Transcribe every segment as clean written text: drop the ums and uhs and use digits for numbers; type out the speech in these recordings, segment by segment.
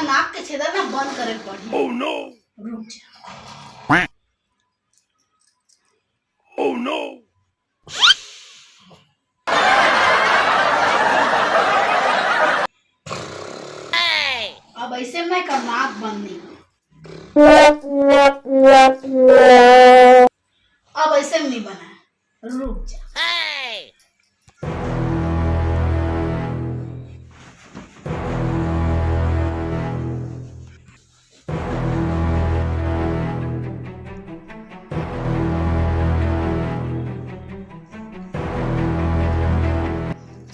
हमार नाक के छेदा ना बंद करे पड़ी। Oh no! रुक जा। Oh no! अब ऐसे मैं का नाक बंद नहीं। अब ऐसे में नहीं बना। रुक जा।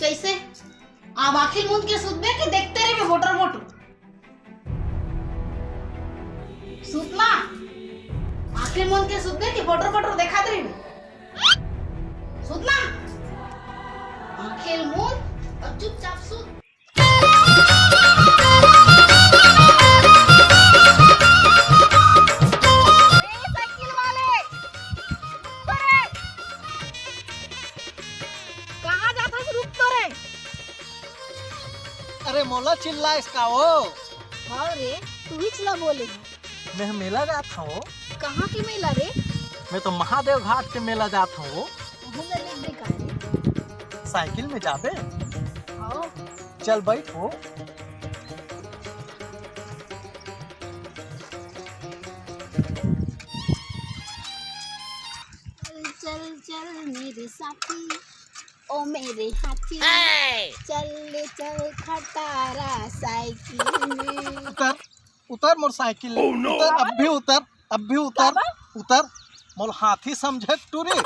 कैसे आप आखिर मुंद के सुतबे कि देखते रहे मोटर मोटू सुतना आखिर मुंद के सुतबे कि मोटर मोटर देखा दे सुतना आखिर मुंद और चुपचाप सुत। साइकिल वाले कहाँ जाता है रुक तो रे। अरे मोला चिल्ला इसका हो। हाँ रे तू ही चला बोले मैं मेला जाता हूँ। कहाँ की मेला रे। मैं तो महादेव घाट के मेला जाता हूँ। साइकिल में जाबे आओ चल बैठो। चल चल मेरे साथी ओ मेरे हाथी चल चल खटारा साइकिल में। उतर उतर मोर साइकिल Oh no! उतर अब भी उतर उतर मोल हाथी समझे टूरी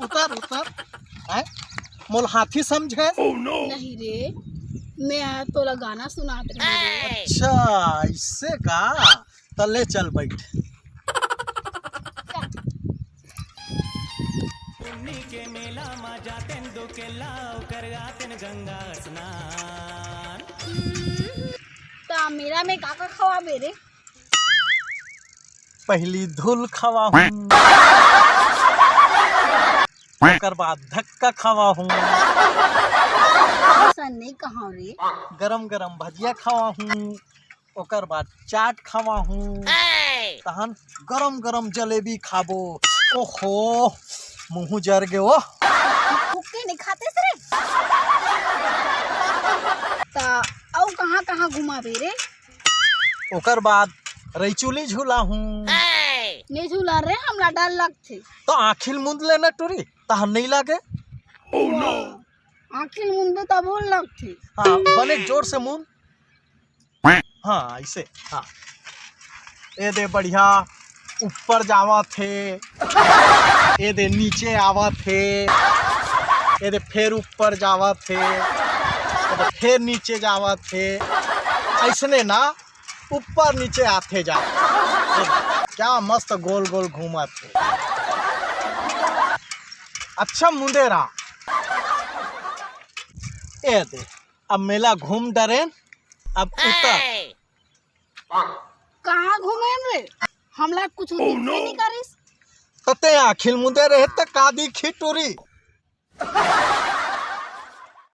उतर उतर हैं मोल हाथी समझे। Oh no! नहीं रे मैं तोला गाना सुनाते रहे। अच्छा इससे का तले चल बैठ। के मेला मा जातेन दो केला कर आतेन गंगा स्नान। ता मेरा में काका खवा मेरे पहली धुल खवा हूँ ओकर बाद धक्का खवा हूँ ऐसा नहीं कहा रे। गरम गरम भजिया खवा हूँ ओकर बाद चाट खवा हूँ तहन गरम गरम जलेबी खाबो। ओहो मुँह जर गए ओ। भूखे नहीं खाते सरे ता औ कहाँ कहाँ घुमा रे। ओकर बाद रैचुली झूला हूँ। नहीं झूला रे हमला डर लगते। तो आखिल मुंद लेना टूरी तहन नहीं लागे। Oh no! आखिर मुंदे तब बोल लगते। हाँ बने जोर से मुंद। हाँ ऐसे हाँ ए दे बढ़िया ऊपर जावा थे ए दे नीचे आवा थे ए दे फिर ऊपर जावा थे ए दे फिर नीचे जावा थे ऐसने ना ऊपर नीचे आते जा। क्या मस्त गोल गोल घूमा थे। अच्छा मुंडेरा ए दे अब मेला घूम डरे अब उतर। कहाँ घूमे रे हमला कुछ Oh no! नहीं करिस। तते आखिल मुंदे रहे त कादी खिटूरी